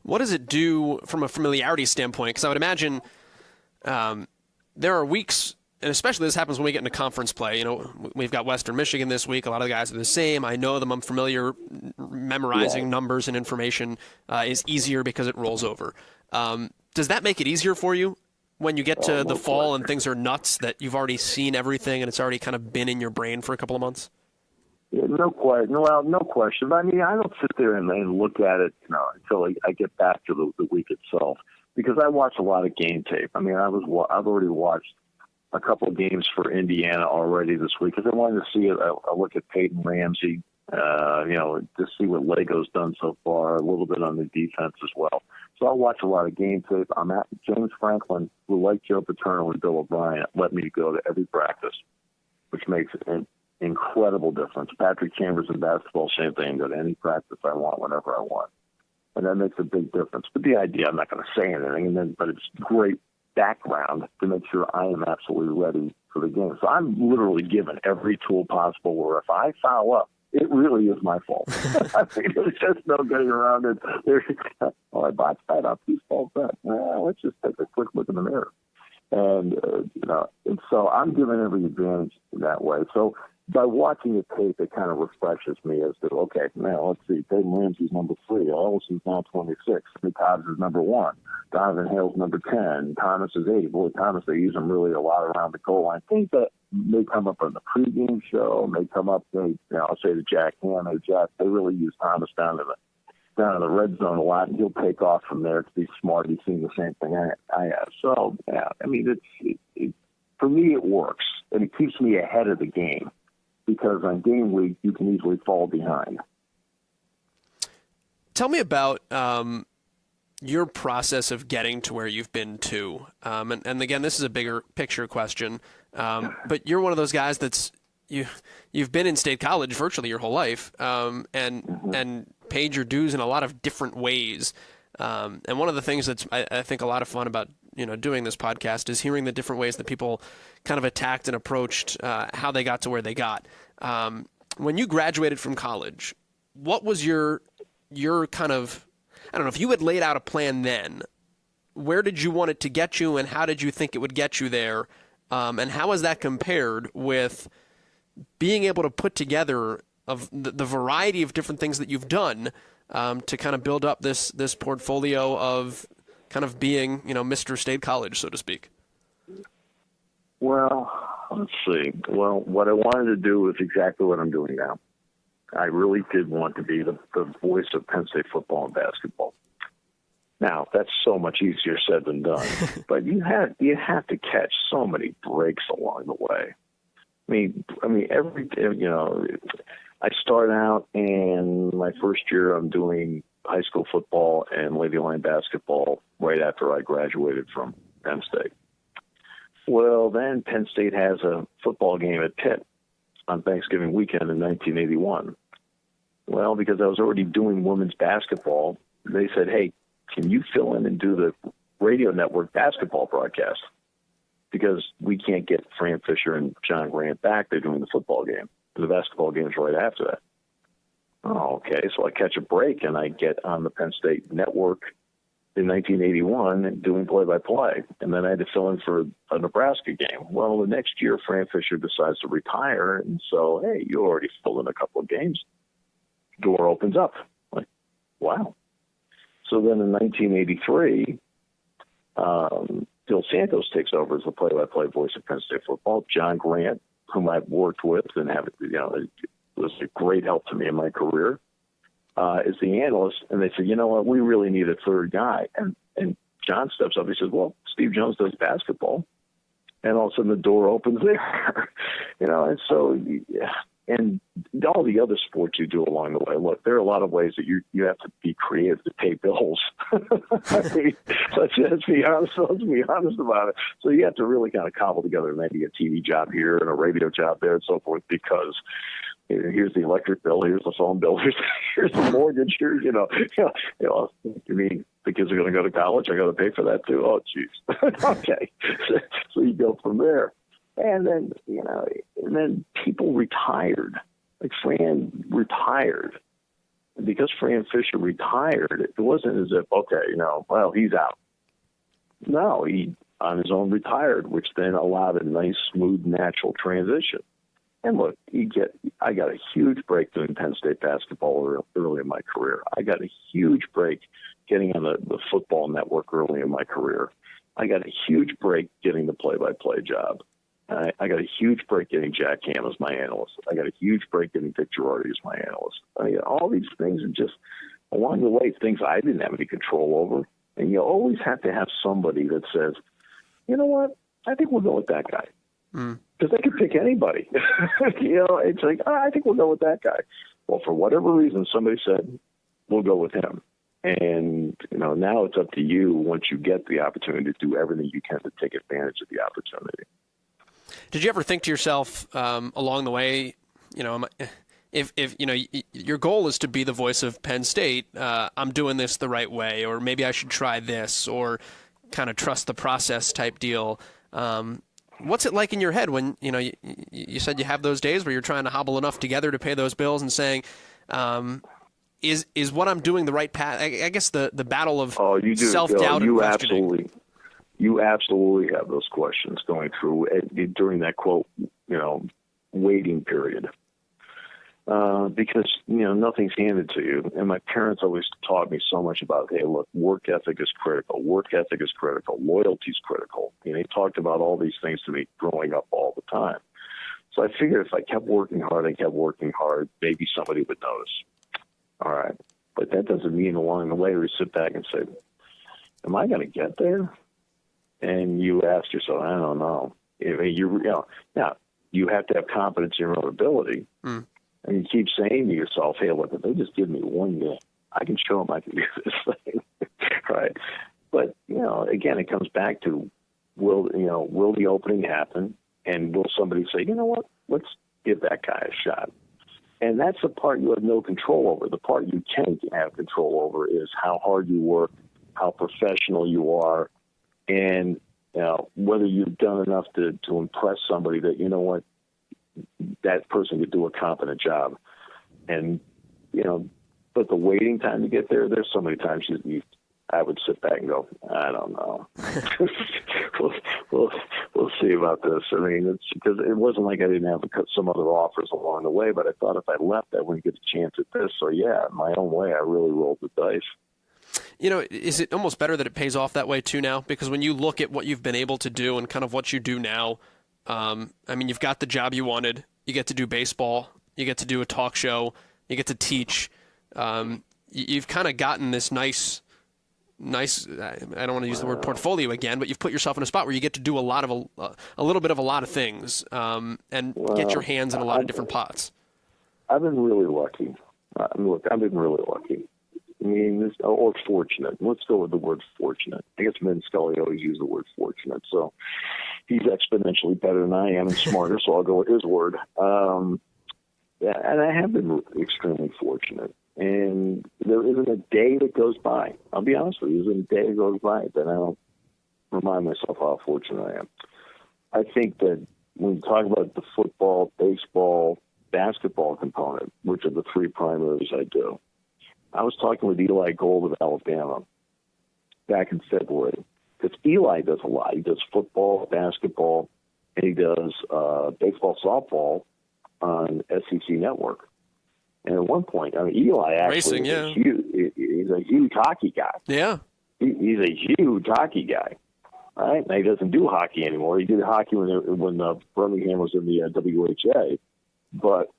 What does it do from a familiarity standpoint? Because I would imagine there are weeks, and especially this happens when we get into conference play. We've got Western Michigan this week. A lot of the guys are the same. I know them. I'm familiar. Memorizing numbers and information is easier because it rolls over. Does that make it easier for you when you get to the fall and things are nuts, that you've already seen everything and it's already kind of been in your brain for a couple of months? Yeah, no question. Well, no question. I mean, I don't sit there and look at it until I get back to the week itself, because I watch a lot of game tape. I mean, I've already watched a couple of games for Indiana already this week because I wanted to see it. I look at Peyton Ramsey, to see what Lego's done so far, a little bit on the defense as well. So I watch a lot of game tape. I'm at James Franklin, who, like Joe Paterno and Bill O'Brien, let me go to every practice, which makes an incredible difference. Patrick Chambers in basketball, same thing. Go to any practice I want, whenever I want. And that makes a big difference. But the idea, I'm not going to say anything, but it's great background to make sure I am absolutely ready for the game. So I'm literally given every tool possible where if I foul up, it really is my fault. I mean, there's just no getting around it. I botched that up. Whose fault that? Let's just take a quick look in the mirror. And so I'm given every advantage that way. So by watching the tape, it kind of refreshes me as to, okay, now let's see. Peyton Ramsey's number 3. Ellison's now 26. Nick Hobbs is number 1. Donovan Hale's number 10. Thomas is 8. Boy, Thomas, they use him really a lot around the goal line. Things that may come up on the pregame show, may come up, I'll say to Jack Ham or Jack, they really use Thomas down in the red zone a lot, and he'll take off from there to be smart. He's seen the same thing I have. So, yeah, I mean, for me, it works, and it keeps me ahead of the game, because on game week, you can easily fall behind. Tell me about your process of getting to where you've been to. And again, this is a bigger picture question, but you're one of those guys you've been in State College virtually your whole life, and paid your dues in a lot of different ways. And one of the things that's I think a lot of fun about doing this podcast is hearing the different ways that people kind of attacked and approached how they got to where they got. When you graduated from college, what was your kind of, I don't know, if you had laid out a plan then, where did you want it to get you, and how did you think it would get you there? And how is that compared with being able to put together of the variety of different things that you've done to kind of build up this portfolio of kind of being, Mr. State College, so to speak? Well, let's see. Well, what I wanted to do is exactly what I'm doing now. I really did want to be the voice of Penn State football and basketball. Now, that's so much easier said than done, but you have to catch so many breaks along the way. I mean, every I start out, and my first year I'm doing high school football and Lady Lion basketball right after I graduated from Penn State. Well, then Penn State has a football game at Pitt on Thanksgiving weekend in 1981. Well, because I was already doing women's basketball, they said, hey, can you fill in and do the radio network basketball broadcast? Because we can't get Fran Fisher and John Grant back. They're doing the football game. The basketball game's right after that. Oh, okay. So I catch a break, and I get on the Penn State network in 1981 doing play-by-play. And then I had to fill in for a Nebraska game. Well, the next year, Fran Fisher decides to retire. And so, hey, you already filled in a couple of games. Door opens up. Like, wow. So then in 1983, Bill Santos takes over as the play-by-play voice of Penn State football. John Grant, whom I've worked with and have, was a great help to me in my career, is the analyst. And they said, you know what, we really need a third guy. And John steps up. He says, well, Steve Jones does basketball. And all of a sudden the door opens there. And so, and all the other sports you do along the way. Look, there are a lot of ways that you have to be creative to pay bills. I mean, let's be honest about it. So you have to really kind of cobble together maybe a TV job here and a radio job there and so forth, because here's the electric bill, here's the phone bill, here's the mortgage, here's, I mean, the kids are going to go to college, I got to pay for that too. Oh, geez. Okay. So you go from there. And then, people retired. Like Fran retired. And because Fran Fisher retired, it wasn't as if, well, he's out. No, he on his own retired, which then allowed a nice, smooth, natural transition. And look, I got a huge break doing Penn State basketball early in my career. I got a huge break getting on the football network early in my career. I got a huge break getting the play-by-play job. I got a huge break getting Jack Ham as my analyst. I got a huge break getting Dick Girardi as my analyst. I mean, all these things are just, along the way, things I didn't have any control over. And you always have to have somebody that says, you know what, I think we'll go with that guy. Because they could pick anybody. It's like, I think we'll go with that guy. Well, for whatever reason, somebody said, we'll go with him. And, now it's up to you, once you get the opportunity, to do everything you can to take advantage of the opportunity. Did you ever think to yourself along the way, if your goal is to be the voice of Penn State, I'm doing this the right way, or maybe I should try this, or kind of trust the process type deal. What's it like in your head when, you said you have those days where you're trying to hobble enough together to pay those bills and saying, is what I'm doing the right path? I guess the battle of self-doubt and questioning. You absolutely have those questions going through during that quote, waiting period. Because, nothing's handed to you. And my parents always taught me so much about, hey, look, work ethic is critical. Work ethic is critical. Loyalty is critical. They talked about all these things to me growing up all the time. So I figured if I kept working hard, maybe somebody would notice. All right. But that doesn't mean along the way we sit back and say, am I going to get there? And you ask yourself, I don't know. Now, you have to have confidence in your own ability. And you keep saying to yourself, hey, look, if they just give me 1 year, I can show them I can do this thing. Right? But, again, it comes back to, will the opening happen? And will somebody say, you know what, let's give that guy a shot? And that's the part you have no control over. The part you can have control over is how hard you work, how professional you are, and whether you've done enough to impress somebody that, that person could do a competent job. And, but the waiting time to get there, there's so many times I would sit back and go, I don't know. we'll see about this. I mean, it's because it wasn't like I didn't have some other offers along the way, but I thought if I left, I wouldn't get a chance at this. So, yeah, my own way, I really rolled the dice. Is it almost better that it pays off that way too now? Because when you look at what you've been able to do and kind of what you do now, you've got the job you wanted. You get to do baseball. You get to do a talk show. You get to teach. You've kind of gotten this nice, I don't want to use the word portfolio again, but you've put yourself in a spot where you get to do a little bit of a lot of things and get your hands in a lot of different pots. I've been really lucky. I've been really lucky. I mean, or fortunate. Let's go with the word fortunate. I guess Vin Scully always used the word fortunate. So he's exponentially better than I am and smarter, so I'll go with his word. And I have been extremely fortunate. And there isn't a day that goes by. I'll be honest with you. There isn't a day that goes by that I don't remind myself how fortunate I am. I think that when you talk about the football, baseball, basketball component, which are the three primaries I do, I was talking with Eli Gold of Alabama back in February, because Eli does a lot. He does football, basketball, and he does baseball, softball on SEC Network. And at one point, Eli actually he's a huge hockey guy. Yeah. He's a huge hockey guy. Right? Now, he doesn't do hockey anymore. He did hockey when Birmingham was in the WHA. But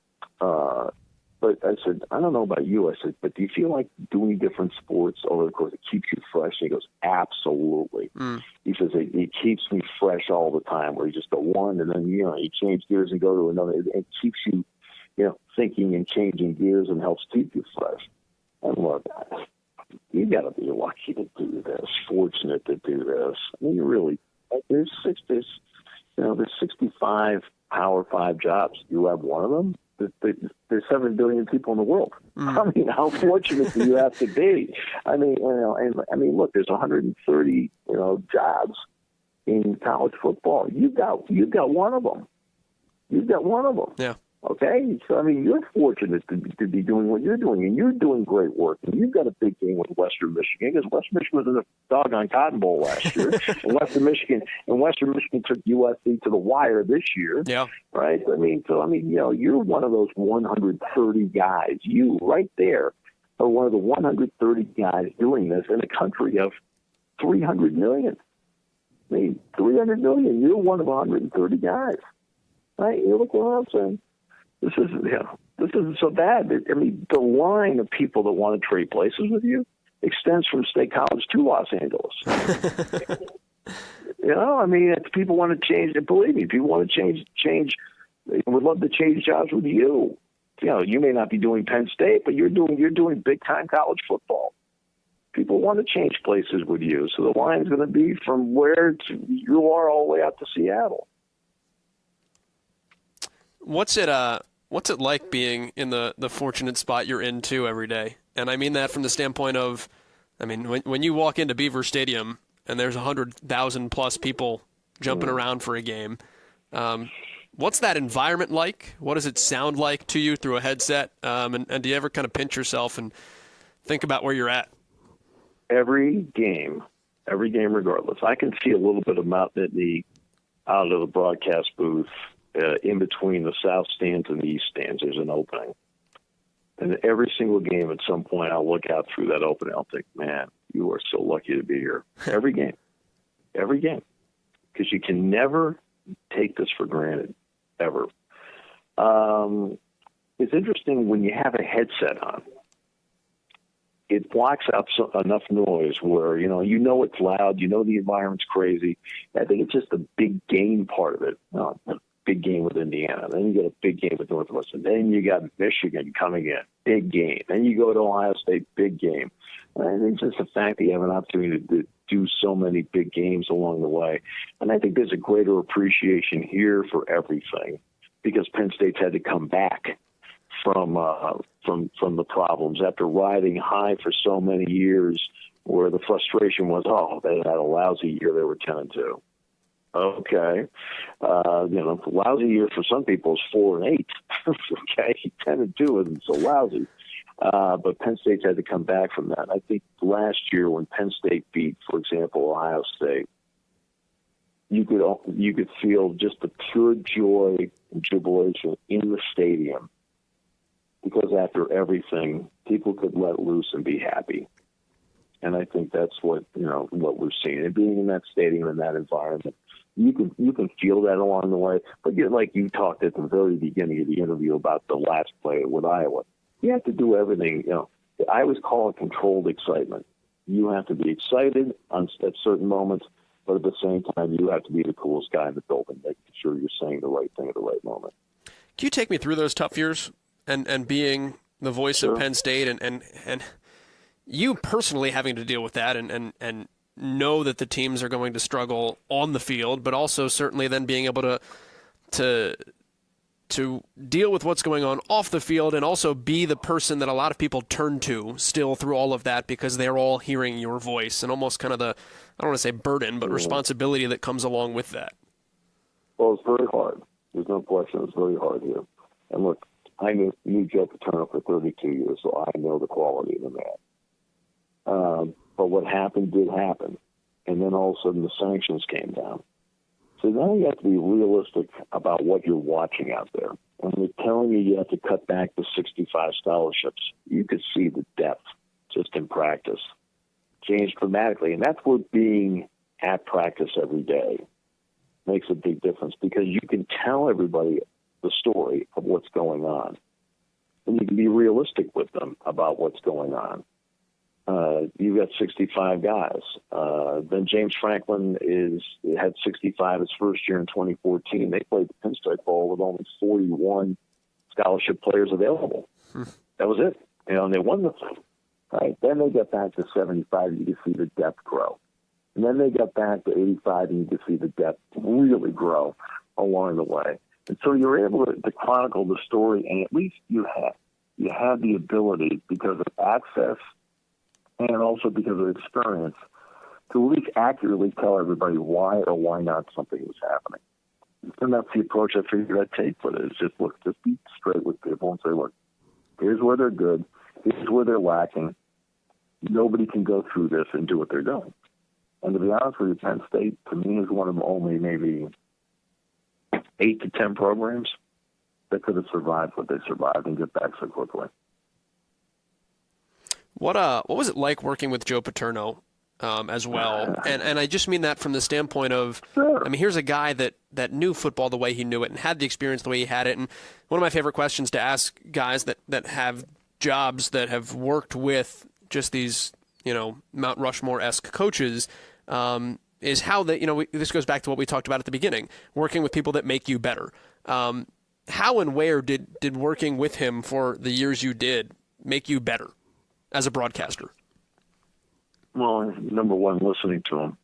But I said, I don't know about you. I said, but do you feel like doing different sports over the course, it keeps you fresh? And he goes, absolutely. He says, it keeps me fresh all the time, where you just go one and then, you change gears and go to another. It keeps you, thinking and changing gears and helps keep you fresh. And look, you got to be lucky to do this, fortunate to do this. I mean, you really, there's 65 Power 5 jobs. You have one of them. There's 7 billion people in the world. I mean, how fortunate do you have to be? I mean, look, there's 130, jobs in college football. You've got one of them. You've got one of them. Yeah. Okay, so I mean, you're fortunate to be doing what you're doing, and you're doing great work. And you've got a big game with Western Michigan, because Western Michigan was in the doggone Cotton Bowl last year, and Western Michigan took USC to the wire this year. Yeah, right. You're one of those 130 guys. You right there are one of the 130 guys doing this in a country of 300 million. I mean, 300 million. You're one of 130 guys. Right? You look what I'm saying. This isn't so bad. I mean, the line of people that want to trade places with you extends from State College to Los Angeles. If people want to change, believe me, people want to change. They would love to change jobs with you. You may not be doing Penn State, but you're doing big time college football. People want to change places with you, so the line's going to be from where you are all the way out to Seattle. What's it like being in the fortunate spot you're in too every day? And I mean that from the standpoint of, when you walk into Beaver Stadium and there's 100,000 plus people jumping around for a game, what's that environment like? What does it sound like to you through a headset? And do you ever kind of pinch yourself and think about where you're at? Every game regardless. I can see a little bit of Mount Nittany out of the broadcast booth. In between the south stands and the east stands, there's an opening. And every single game at some point, I'll look out through that opening. I'll think, man, you are so lucky to be here. Every game. Because you can never take this for granted, ever. It's interesting when you have a headset on. It blocks out enough noise where, it's loud, the environment's crazy. I think it's just the big game part of it. Big game with Indiana. Then you get a big game with Northwestern. Then you got Michigan coming in, big game. Then you go to Ohio State, big game. And it's just the fact that you have an opportunity to do so many big games along the way. And I think there's a greater appreciation here for everything, because Penn State's had to come back from the problems after riding high for so many years, where the frustration was, they had a lousy year. They were 10-2. Okay. Lousy year for some people is 4-8. Okay. 10-2 isn't so lousy. But Penn State's had to come back from that. I think last year when Penn State beat, for example, Ohio State, you could feel just the pure joy and jubilation in the stadium, because after everything, people could let loose and be happy. And I think that's what we're seeing. And being in that stadium, in that environment, you can feel that along the way. But like you talked at the very beginning of the interview about the last play with Iowa, you have to do everything. I always call it controlled excitement. You have to be excited at certain moments, but at the same time, you have to be the coolest guy in the building, making sure you're saying the right thing at the right moment. Can you take me through those tough years and being the voice of Penn State and you personally having to deal with that and know that the teams are going to struggle on the field, but also certainly then being able to deal with what's going on off the field and also be the person that a lot of people turn to still through all of that, because they're all hearing your voice and almost kind of the, I don't want to say burden, but responsibility that comes along with that. Well, it's very hard. There's no question. It's very hard here. And look, I knew Joe Paterno for 32 years, so I know the quality of the man. But what happened did happen. And then all of a sudden the sanctions came down. So now you have to be realistic about what you're watching out there. When they're telling you have to cut back the 65 scholarships, you could see the depth just in practice change dramatically. And that's where being at practice every day makes a big difference, because you can tell everybody the story of what's going on. and you can be realistic with them about what's going on. You've got 65 guys. Then James Franklin had 65 his first year in 2014. They played the Penn State Bowl with only 41 scholarship players available. That was it. And they won the thing. Right? Then they got back to 75. You could see the depth grow. And then they got back to 85, and you could see the depth really grow along the way. And so you're able to chronicle the story, and at least you have the ability, because of access and also because of experience, to at least accurately tell everybody why or why not something was happening. And that's the approach I figured I'd take with it. Is just be straight with people and say, look, here's where they're good, here's where they're lacking. Nobody can go through this and do what they're doing. And to be honest with you, Penn State, to me, is one of only maybe 8 to 10 programs that could have survived what they survived and get back so quickly. What was it like working with Joe Paterno as well? And I just mean that from the standpoint of, Sure. I mean, here's a guy that knew football the way he knew it and had the experience the way he had it. And one of my favorite questions to ask guys that have jobs that have worked with just these, Mount Rushmore-esque coaches is how this goes back to what we talked about at the beginning, working with people that make you better. How and where did working with him for the years you did make you better as a broadcaster? Well, number one, listening to him.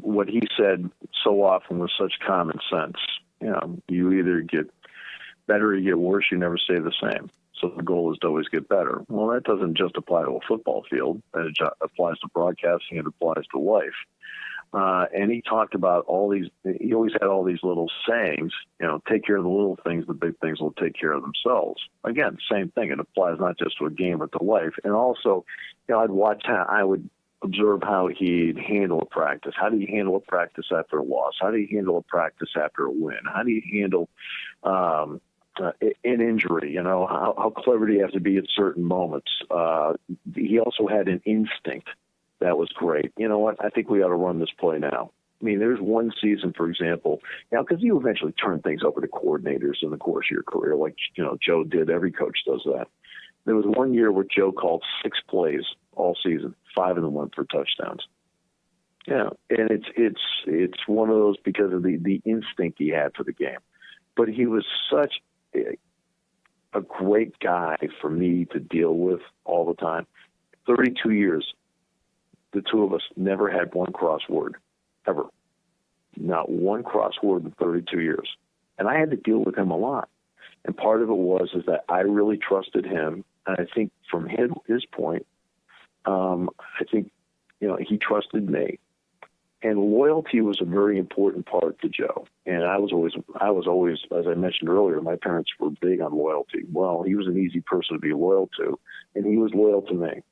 What he said so often was such common sense. You either get better or you get worse, you never stay the same. So the goal is to always get better. Well, that doesn't just apply to a football field. It applies to broadcasting. It applies to life. And he talked about he always had all these little sayings, take care of the little things, the big things will take care of themselves. Again, same thing. It applies not just to a game, but to life. And also, I would observe how he'd handle a practice. How do you handle a practice after a loss? How do you handle a practice after a win? How do you handle an injury? How clever do you have to be at certain moments? He also had an instinct that was great. You know what? I think we ought to run this play now. I mean, there's one season, for example, because you eventually turn things over to coordinators in the course of your career, like, Joe did. Every coach does that. There was one year where Joe called 6 plays all season, 5 of them went for touchdowns. Yeah, and it's one of those because of the instinct he had for the game. But he was such a great guy for me to deal with all the time. 32 years, the two of us never had one crossword, ever. Not one crossword in 32 years. And I had to deal with him a lot. And part of it is that I really trusted him. And I think from his point, I think, he trusted me. And loyalty was a very important part to Joe. And I was always, as I mentioned earlier, my parents were big on loyalty. Well, he was an easy person to be loyal to, and he was loyal to me.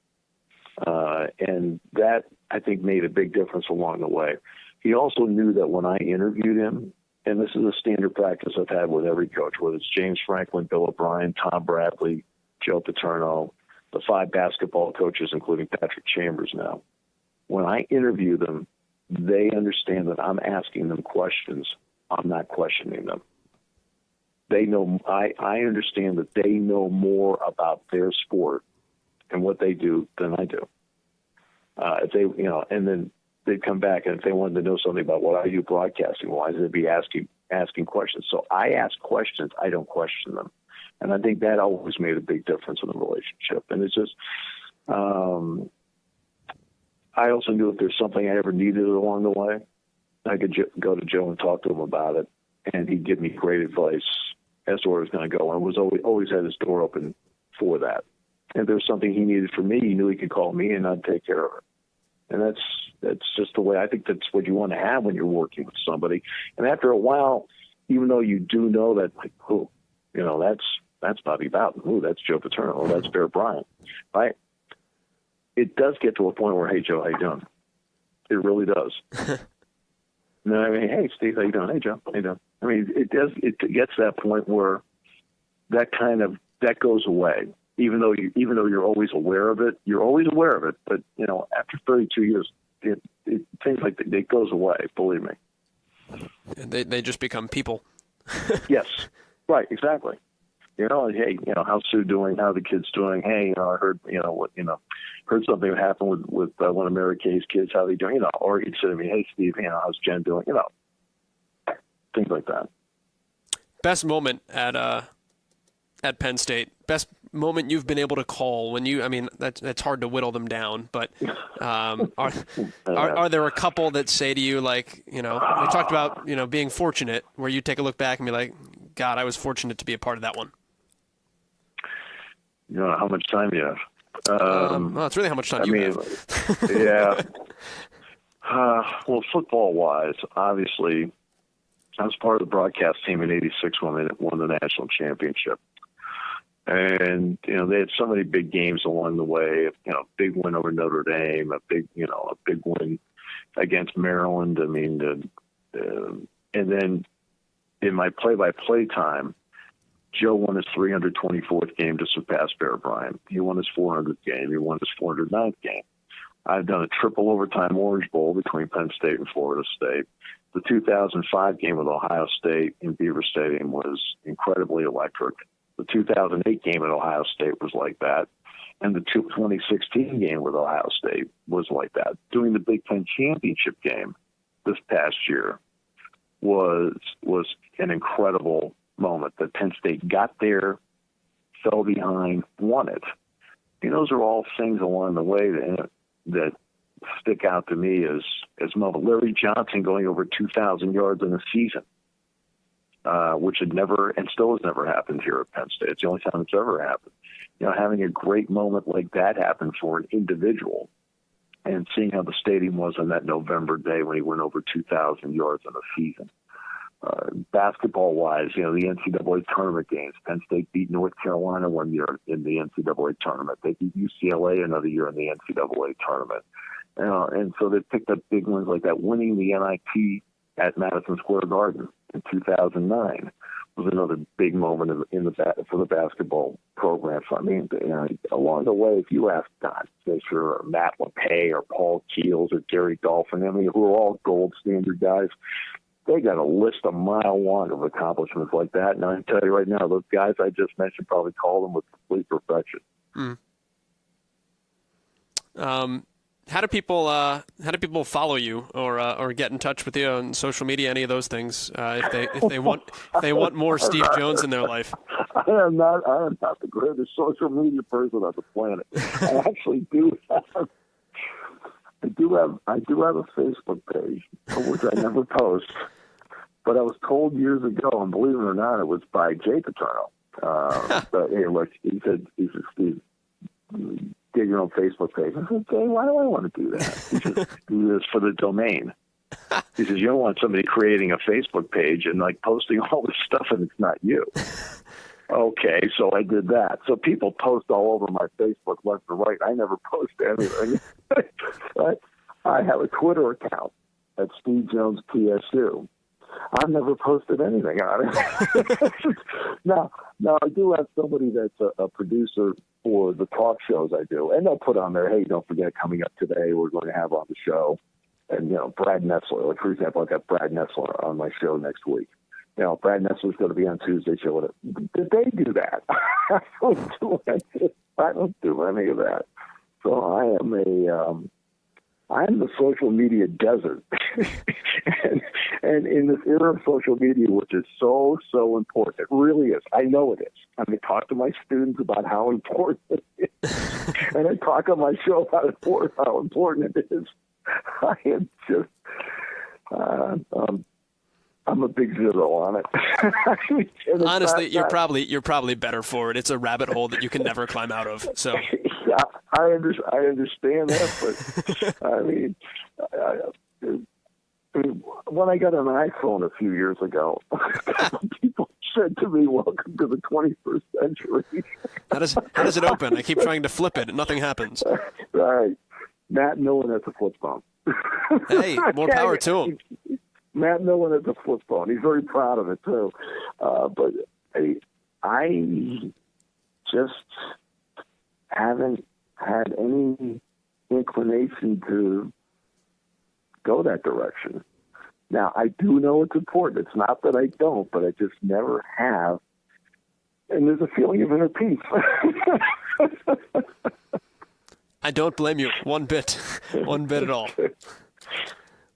And that, I think, made a big difference along the way. He also knew that when I interviewed him, and this is a standard practice I've had with every coach, whether it's James Franklin, Bill O'Brien, Tom Bradley, Joe Paterno, the 5 basketball coaches, including Patrick Chambers now. When I interview them, they understand that I'm asking them questions. I'm not questioning them. They know, I understand that they know more about their sport and what they do than I do. If they, and then they'd come back, and if they wanted to know something about what I do broadcasting wise, they'd be asking questions. So I ask questions. I don't question them. And I think that always made a big difference in the relationship. And it's just, I also knew if there's something I ever needed along the way, I could go to Joe and talk to him about it, and he'd give me great advice as to where it was going to go. And was always had his door open for that. And if there was something he needed from me, he knew he could call me, and I'd take care of it. And that's just the way I think that's what you want to have when you're working with somebody. And after a while, even though you do know that, like, that's Bobby Bowden, that's Joe Paterno, that's Bear Bryant, right? It does get to a point where, hey, Joe, how you doing? It really does. No, I mean, hey, Steve, how you doing? Hey, Joe, how you doing? I mean, it gets to that point where that goes away. Even though you're always aware of it, But after 32 years, things like that, it goes away. Believe me. They just become people. Yes, right, exactly. hey, how's Sue doing? How are the kids doing? Hey, I heard, heard something happened with one of Mary Kay's kids. How are they doing? Or he'd say to me, hey, Steve, how's Jen doing? Things like that. Best moment at Penn State. Best moment you've been able to call when that's hard to whittle them down, but are there a couple that say to you, like, we talked about, being fortunate, where you take a look back and be like, God, I was fortunate to be a part of that one. How much time you have? Well, it's really how much time you have. Yeah. Well, football-wise, obviously, I was part of the broadcast team in '86 when they won the national championship. And, they had so many big games along the way, big win over Notre Dame, a big win against Maryland. And then in my play-by-play time, Joe won his 324th game to surpass Bear Bryant. He won his 400th game. He won his 409th game. I've done a triple overtime Orange Bowl between Penn State and Florida State. The 2005 game with Ohio State in Beaver Stadium was incredibly electric. The 2008 game at Ohio State was like that. And the 2016 game with Ohio State was like that. Doing the Big Ten championship game this past year was an incredible moment that Penn State got there, fell behind, won it. Those are all things along the way that stick out to me as moment. Larry Johnson going over 2,000 yards in a season, which had never and still has never happened here at Penn State. It's the only time it's ever happened. Having a great moment like that happen for an individual, and seeing how the stadium was on that November day when he went over 2,000 yards in a season. Basketball-wise, the NCAA tournament games. Penn State beat North Carolina one year in the NCAA tournament. They beat UCLA another year in the NCAA tournament. And so they picked up big wins like that. Winning the NIT at Madison Square Garden in 2009 was another big moment for the basketball program. So, along the way, if you ask Don Fisher or Matt LePay or Paul Keels or Gary Dolphin, who are all gold standard guys, they got a list a mile long of accomplishments like that. And I can tell you right now, those guys I just mentioned probably call them with complete perfection. How do people follow you or get in touch with you on social media? Any of those things? If they want more Steve Jones in their life. I am not the greatest social media person on the planet. I actually do have. I do have a Facebook page, which I never post. But I was told years ago, and believe it or not, it was by Joe Paterno. But hey, look, he said, Steve, get your own Facebook page. I said, Jay, why do I want to do that? He says, do this for the domain. He says, you don't want somebody creating a Facebook page and posting all this stuff and it's not you. Okay, so I did that. So people post all over my Facebook left and right. I never post anything. I have a Twitter account at Steve Jones PSU. I've never posted anything on it. Now I do have somebody that's a producer for the talk shows I do, and they'll put on there, hey, don't forget, coming up today, we're going to have on the show, and Brad Nessler. Like, for example, I've got Brad Nessler on my show next week. Brad Nessler's going to be on Tuesday show. Did they do that? I don't do any of that. So I'm the social media desert. and in this era of social media, which is so important, it really is. I know it is. I talk to my students about how important it is. And I talk on my show about how important it is. I am just, I'm a big zero on it. Honestly, you're probably better for it. It's a rabbit hole that you can never climb out of. So yeah, I understand that, but when I got an iPhone a few years ago, people said to me, "Welcome to the 21st century." How does it open? I keep trying to flip it, and nothing happens. Right, Matt Millen has a flip phone. Hey, more power to him. Matt Millen has a flip phone. He's very proud of it too. But I just haven't had any inclination to go that direction. Now, I do know it's important. It's not that I don't, but I just never have and there's a feeling of inner peace. I don't blame you one bit at all.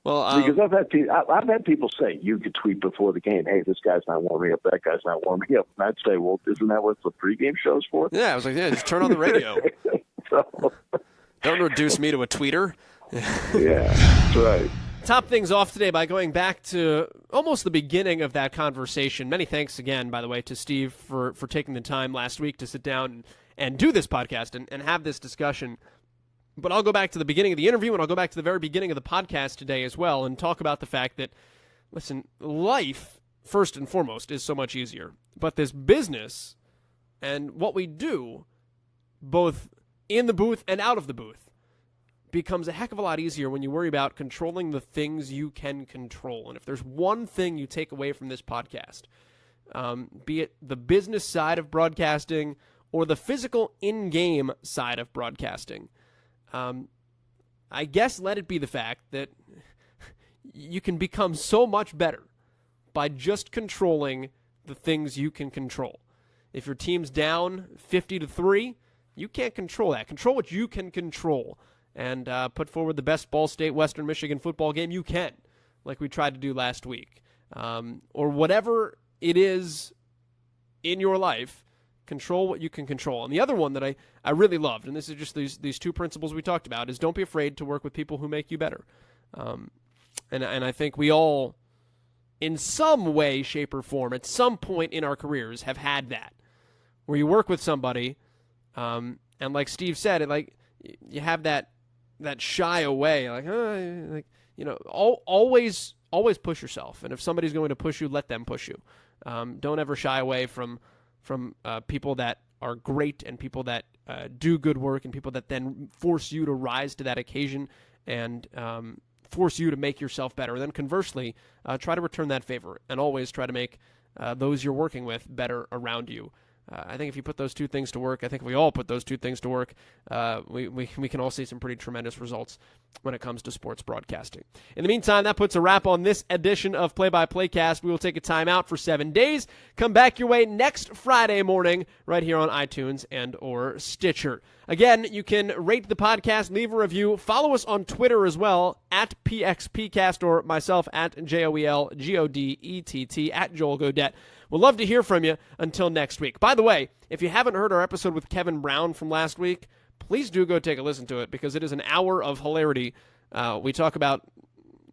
Well, because I've had people say, you could tweet before the game, hey, this guy's not warming up, that guy's not warming up. And I'd say, well, isn't that what the pregame show's for? Yeah, I was like, yeah, just turn on the radio. So. Don't reduce me to a tweeter. Yeah, that's right. Top things off today by going back to almost the beginning of that conversation. Many thanks again, by the way, to Steve for taking the time last week to sit down and do this podcast and have this discussion. But I'll go back to the beginning of the interview, and I'll go back to the very beginning of the podcast today as well and talk about the fact that, listen, life, first and foremost, is so much easier. But this business and what we do, both in the booth and out of the booth, becomes a heck of a lot easier when you worry about controlling the things you can control. And if there's one thing you take away from this podcast, be it the business side of broadcasting or the physical in-game side of broadcasting, I guess let it be the fact that you can become so much better by just controlling the things you can control. If your team's down 50-3, you can't control that. Control what you can control and put forward the best Ball State Western Michigan football game you can, like we tried to do last week. Or whatever it is in your life, control what you can control. And the other one that I really loved, and this is just these two principles we talked about, is don't be afraid to work with people who make you better. And I think we all, in some way, shape, or form, at some point in our careers, have had that, where you work with somebody, and like Steve said, you have that shy away, always push yourself. And if somebody's going to push you, let them push you. Don't ever shy away from people that are great and people that do good work and people that then force you to rise to that occasion and force you to make yourself better. And then conversely, try to return that favor and always try to make those you're working with better around you. I think if you put those two things to work, I think if we all put those two things to work, we can all see some pretty tremendous results when it comes to sports broadcasting. In the meantime, that puts a wrap on this edition of Play-by-Playcast. We will take a time out for 7 days. Come back your way next Friday morning right here on iTunes and or Stitcher. Again, you can rate the podcast, leave a review, follow us on Twitter as well, at PXPcast, or myself at JoelGodett, at Joel Godett. We'd love to hear from you until next week. By the way, if you haven't heard our episode with Kevin Brown from last week, please do go take a listen to it because it is an hour of hilarity. We talk about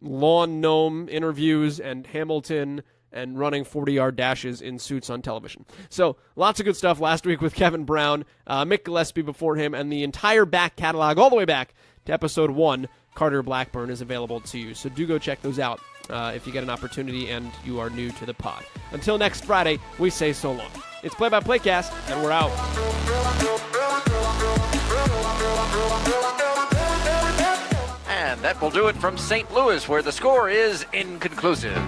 lawn gnome interviews and Hamilton and running 40-yard dashes in suits on television. So lots of good stuff last week with Kevin Brown, Mick Gillespie before him, and the entire back catalog all the way back to episode 1, Carter Blackburn, is available to you. So do go check those out if you get an opportunity and you are new to the pod. Until next Friday, we say so long. It's Play-by-Playcast, and we're out. And that will do it from St. Louis, where the score is inconclusive.